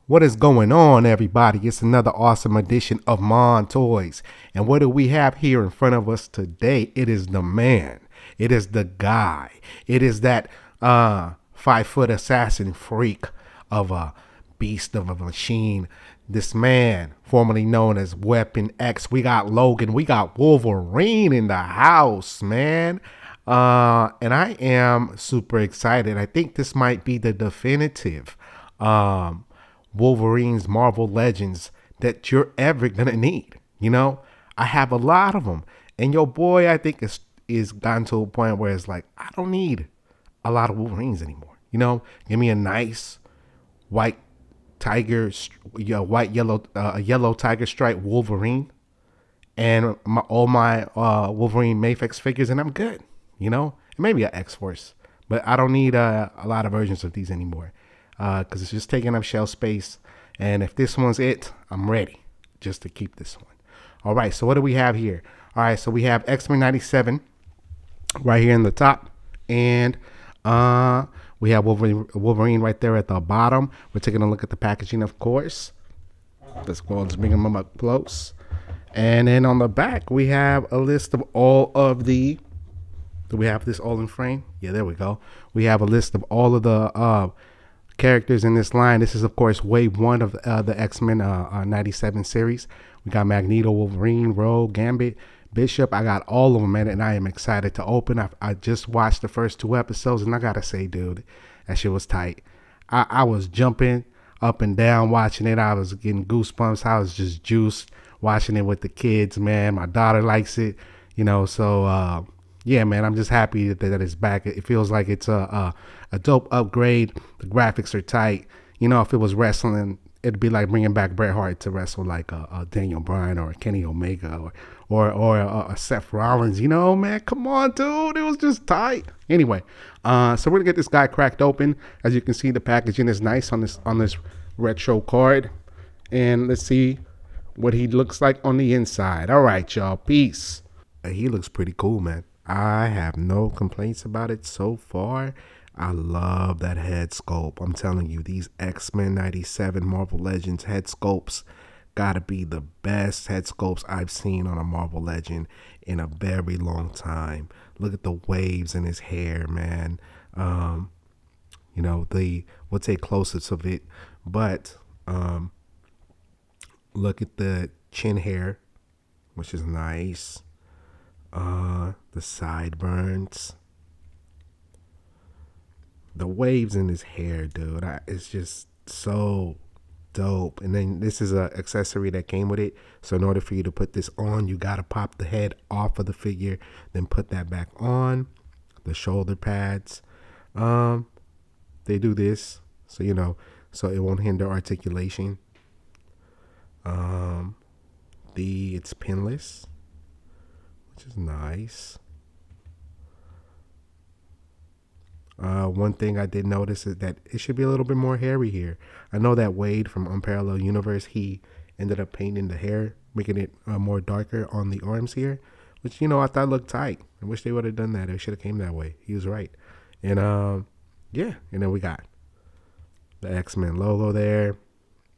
What is going on, everybody? It's another awesome edition of Mon Toys. And what do we have here in front of us today? It is the man. It is the guy. It is that 5-foot assassin freak of a beast of a machine. This man, formerly known as Weapon X. We got Logan. We got Wolverine in the house, man. And I am super excited. I think this might be the definitive Wolverine's Marvel Legends that you're ever gonna need. You know, I have a lot of them, and your boy, I think, is gotten to a point where it's like I don't need a lot of Wolverines anymore. You know, give me a nice white tiger, yellow tiger stripe Wolverine, and all my Wolverine Mafex figures, and I'm good. You know, maybe an X Force, but I don't need a lot of versions of these anymore. Because it's just taking up shelf space. And if this one's it, I'm ready just to keep this one. All right, so what do we have here? All right, so we have XMEN 97 right here in the top. And we have Wolverine right there at the bottom. We're taking a look at the packaging, of course. Let's go and bring them up close. And then on the back, we have a list of all of the... Do we have this all in frame? Yeah, there we go. We have a list of all of the... characters in this line. This is, of course, wave one of the X-Men 97 series. We got Magneto, Wolverine, Rogue, Gambit, Bishop. I got all of them, man, and I am excited to open. I just watched the first 2 episodes, and I gotta say, dude, that shit was tight. I was jumping up and down watching it. I was getting goosebumps. I was just juiced watching it with the kids, man. My daughter likes it, you know, so yeah, man, I'm just happy that it's back. It feels like it's a dope upgrade. The graphics are tight. You know, if it was wrestling, it'd be like bringing back Bret Hart to wrestle like a Daniel Bryan or a Kenny Omega or a Seth Rollins. You know, man, come on, dude. It was just tight. Anyway, so we're gonna get this guy cracked open. As you can see, the packaging is nice on this retro card, and let's see what he looks like on the inside. All right, y'all. Peace. He looks pretty cool, man. I have no complaints about it so far. I love that head sculpt. I'm telling you, these X-Men 97 Marvel Legends head sculpts gotta be the best head sculpts I've seen on a Marvel Legend in a very long time. Look at the waves in his hair, man. You know, we'll take close-ups of it, but look at the chin hair, which is nice. The sideburns, the waves in his hair, dude. It's just so dope. And then this is a accessory that came with it. So in order for you to put this on, you gotta pop the head off of the figure, then put that back on. The shoulder pads, they do this, so you know, so it won't hinder articulation. It's pinless, which is nice. One thing I did notice is that it should be a little bit more hairy here. I know that Wade from Unparalleled Universe, he ended up painting the hair, making it more darker on the arms here, which, you know, I thought looked tight. I wish they would have done that. It should have came that way. He was right. And yeah, and then we got the X-Men logo there,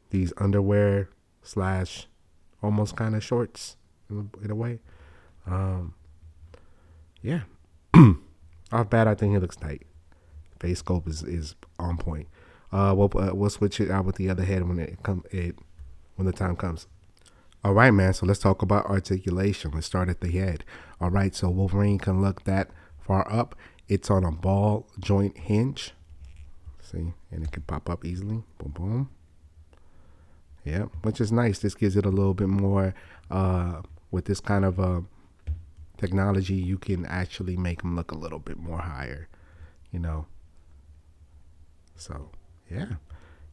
these underwear / almost kind of shorts in a way. Yeah. Off bat, I think he looks tight. Face scope is on point. We'll switch it out with the other head when when the time comes. All right, man. So let's talk about articulation. Let's start at the head. All right. So Wolverine can look that far up. It's on a ball joint hinge. See, and it can pop up easily. Boom, boom. Yeah, which is nice. This gives it a little bit more. With this kind of technology, you can actually make them look a little bit more higher. You know. So yeah,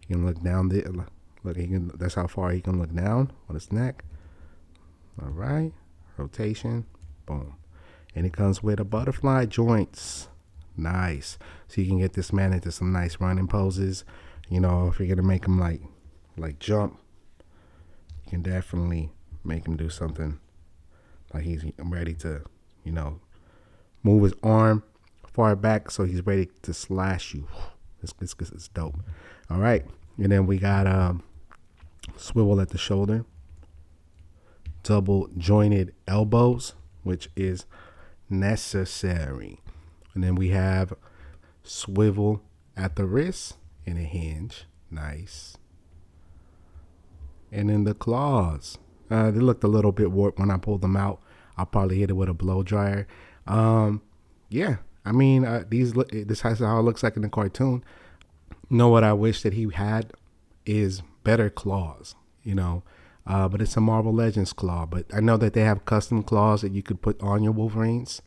you can look down there. Look, that's how far he can look down on his neck. All right, rotation, boom, and it comes with a butterfly joints. Nice. So you can get this man into some nice running poses. You know, if you're gonna make him like jump, you can definitely make him do something like he's ready to, you know, move his arm far back so he's ready to slash you. This is dope. All right, and then we got swivel at the shoulder, double jointed elbows, which is necessary. And then we have swivel at the wrist and a hinge. Nice. And then the claws. They looked a little bit warped when I pulled them out. I'll probably hit it with a blow dryer. Yeah, I mean, this is how it looks like in the cartoon. You know what I wish that he had is better claws, you know. But it's a Marvel Legends claw. But I know that they have custom claws that you could put on your Wolverines.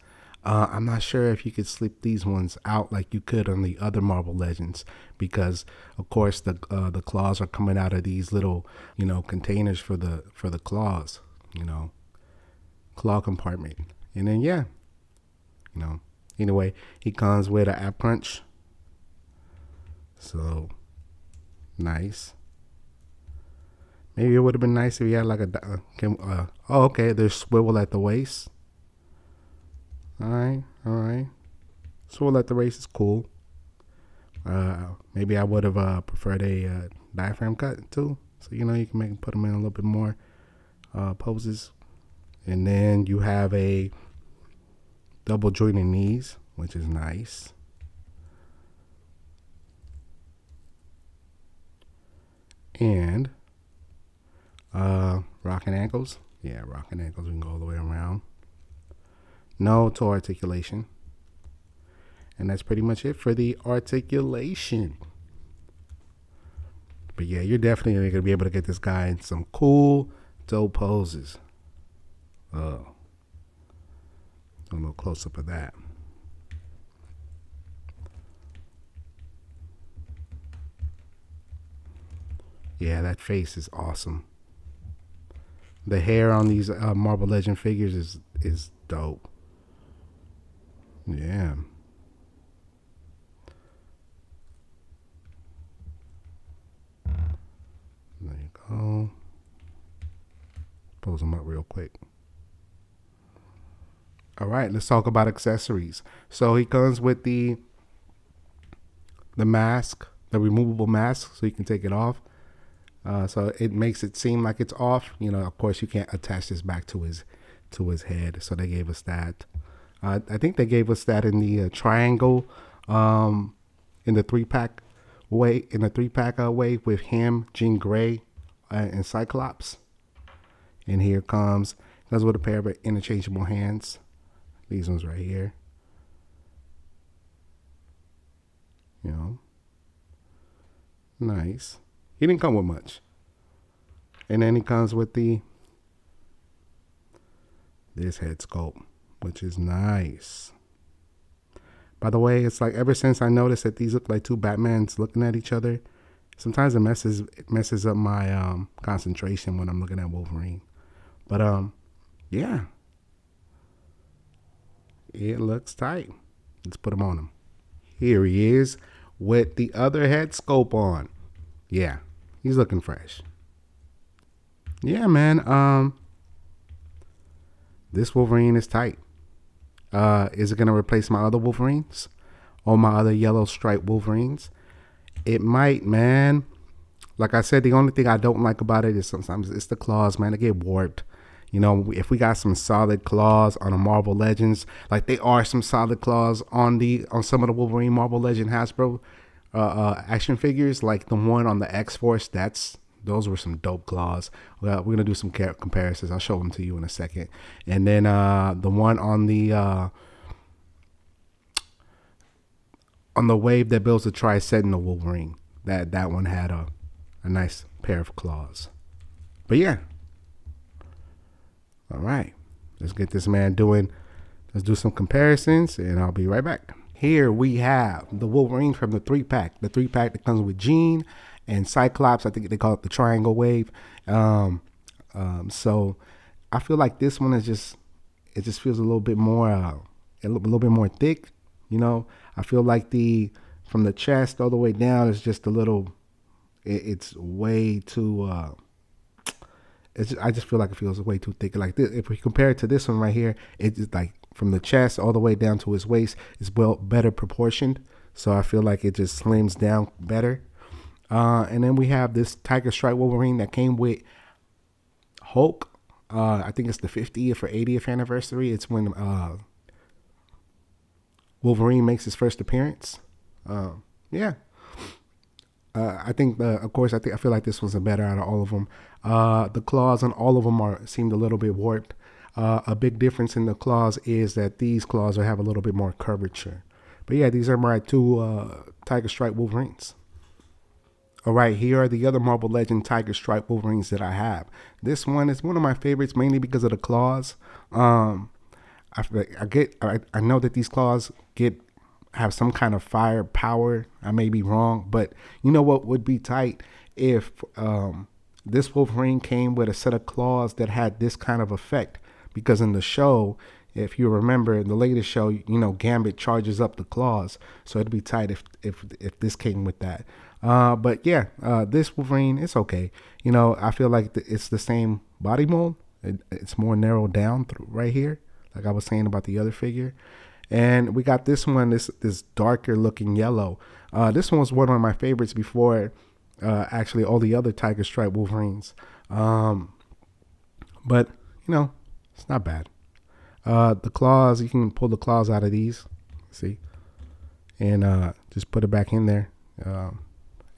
I'm not sure if you could slip these ones out like you could on the other Marvel Legends, because of course the claws are coming out of these little, you know, containers for the claws, you know, claw compartment. And then yeah, you know, anyway, he comes with an ab crunch. So nice. Maybe it would have been nice if he had like a oh, okay, there's swivel at the waist. All right. Swivel at the waist is cool. Maybe I would have preferred a diaphragm cut too. So, you know, you can put them in a little bit more poses. And then you have a double jointed knees, which is nice. And rocking ankles. Yeah, rocking ankles. We can go all the way around. No toe articulation. And that's pretty much it for the articulation. But yeah, you're definitely going to be able to get this guy in some cool toe poses. A little close up of that. Yeah, that face is awesome. The hair on these Marvel Legend figures is dope. Yeah. There you go. Pose them up real quick. All right, let's talk about accessories. So he comes with the mask, the removable mask, so you can take it off. So it makes it seem like it's off. You know, of course, you can't attach this back to his head. So they gave us that. I think they gave us that in the triangle, in the 3-pack way, way with him, Jean Grey, and Cyclops. And here comes with a pair of interchangeable hands. These ones right here. You know, nice. He didn't come with much. And then he comes with this head sculpt, which is nice. By the way, it's like ever since I noticed that these look like two Batmans looking at each other, sometimes it messes up my concentration when I'm looking at Wolverine. But yeah. It looks tight. Let's put him on him. Here he is with the other head sculpt on. Yeah, he's looking fresh. Yeah, man. This Wolverine is tight. Is it gonna replace my other Wolverines or my other yellow striped Wolverines? It might, man. Like I said, the only thing I don't like about it is sometimes it's the claws, man. They get warped. You know, if we got some solid claws on a Marvel Legends, like they are some solid claws on some of the Wolverine Marvel Legend Hasbro action figures, like the one on the X-Force, those were some dope claws. Well, we're gonna do some comparisons. I'll show them to you in a second. And then the one on the wave that builds the Tri-Sentinel Wolverine, that one had a nice pair of claws. But yeah. All right, let's get this man let's do some comparisons, and I'll be right back. Here we have the Wolverine from the 3-pack. The 3-pack that comes with Jean and Cyclops. I think they call it the triangle wave. So I feel like this one it just feels a little bit more, a little bit more thick. You know, I feel like from the chest all the way down is just a little, it's way too, I just feel like it feels way too thick. Like this, if we compare it to this one right here, it's like from the chest all the way down to his waist is better proportioned. So I feel like it just slims down better. And then we have this Tiger Stripe Wolverine that came with Hulk. I think it's the 50th or 80th anniversary. It's when Wolverine makes his first appearance. Yeah. I think, of course, I feel like this was the better out of all of them. The claws on all of them seemed a little bit warped. A big difference in the claws is that these claws have a little bit more curvature. But yeah, these are my two Tiger Stripe Wolverines. All right, here are the other Marvel Legend Tiger Stripe Wolverines that I have. This one is one of my favorites, mainly because of the claws. I know that these claws have some kind of fire power. I may be wrong, but you know what would be tight if this Wolverine came with a set of claws that had this kind of effect. Because in the show, if you remember, in the latest show, you know, Gambit charges up the claws, so it'd be tight if this came with that. But yeah, this Wolverine, it's okay. You know, I feel like it's the same body mold. It's more narrowed down right here, like I was saying about the other figure. And we got this one, this darker looking yellow. This one was one of my favorites before actually all the other Tiger Stripe Wolverines. But you know, it's not bad. The claws, you can pull the claws out of these, see, and just put it back in there.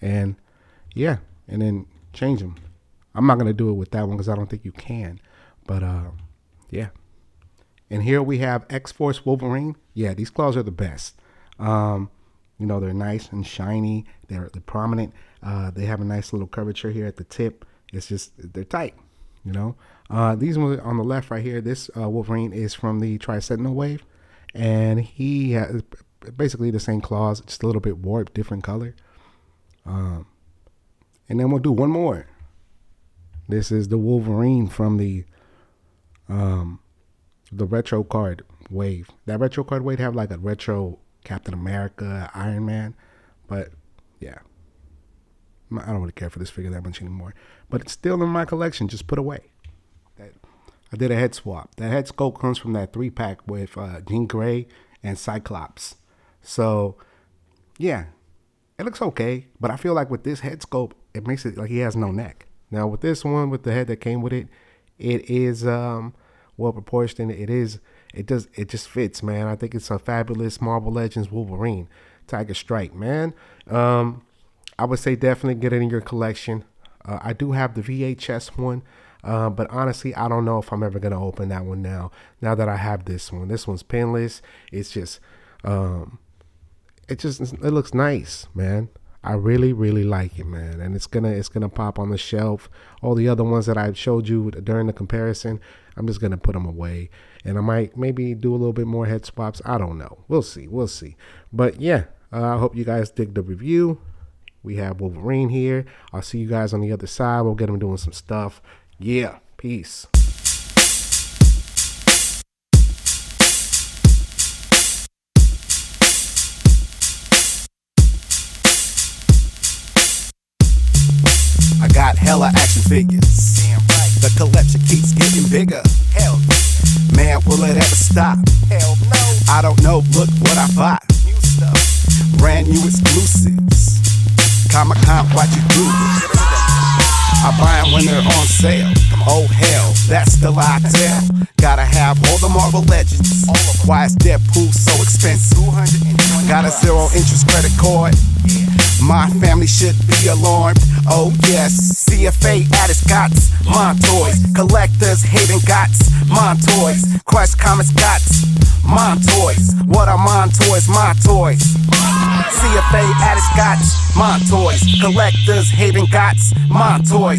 And yeah, and then change them. I'm not gonna do it with that one because I don't think you can. But yeah. And here we have X-Force Wolverine. Yeah, these claws are the best. You know, they're nice and shiny. They're prominent. They have a nice little curvature here at the tip. It's just, they're tight, you know. These ones on the left right here, this Wolverine is from the Tri-Sentinel wave. And he has basically the same claws, just a little bit warped, different color. And then we'll do one more. This is the Wolverine from the retro card wave. That retro card wave have like a retro Captain America, Iron Man, but yeah, I don't really care for this figure that much anymore. But it's still in my collection, just put away. I did a head swap. That head sculpt comes from that 3-pack with Jean Grey and Cyclops. So yeah, it looks okay, but I feel like with this head sculpt, it makes it like he has no neck. Now with this one, with the head that came with it, it is well proportioned. It just fits, man. I think it's a fabulous Marvel Legends Wolverine Tiger Stripe, man. I would say definitely get it in your collection. I do have the VHS one, but honestly, I don't know if I'm ever gonna open that one now that I have this one. This one's pinless. It's just it looks nice, man. I really, really like it, man. And it's gonna pop on the shelf. All the other ones that I showed you during the comparison, I'm just gonna put them away. And I might maybe do a little bit more head swaps. I don't know. We'll see. But yeah, I hope you guys dig the review. We have Wolverine here. I'll see you guys on the other side. We'll get him doing some stuff. Yeah, peace. I got hella action figures. Damn right. The collection keeps getting bigger. Hell yeah. Man, will it ever stop? Hell no. I don't know, look what I bought. New stuff. Brand new exclusives. Comic-Con, watch you do it. I buy them when they're on sale. Oh hell, that's the lie I tell. Gotta have all the Marvel Legends. Why is Deadpool so expensive? Got a 0 interest credit card. My family should be alarmed. Oh yes, CFA at its gots. Mon toys, collectors hating gots. Mon toys, Crush Comics gots. Mon toys, what are Mon toys? My toys. CFA at its gots. Mon toys, collectors hating gots. Mon toys.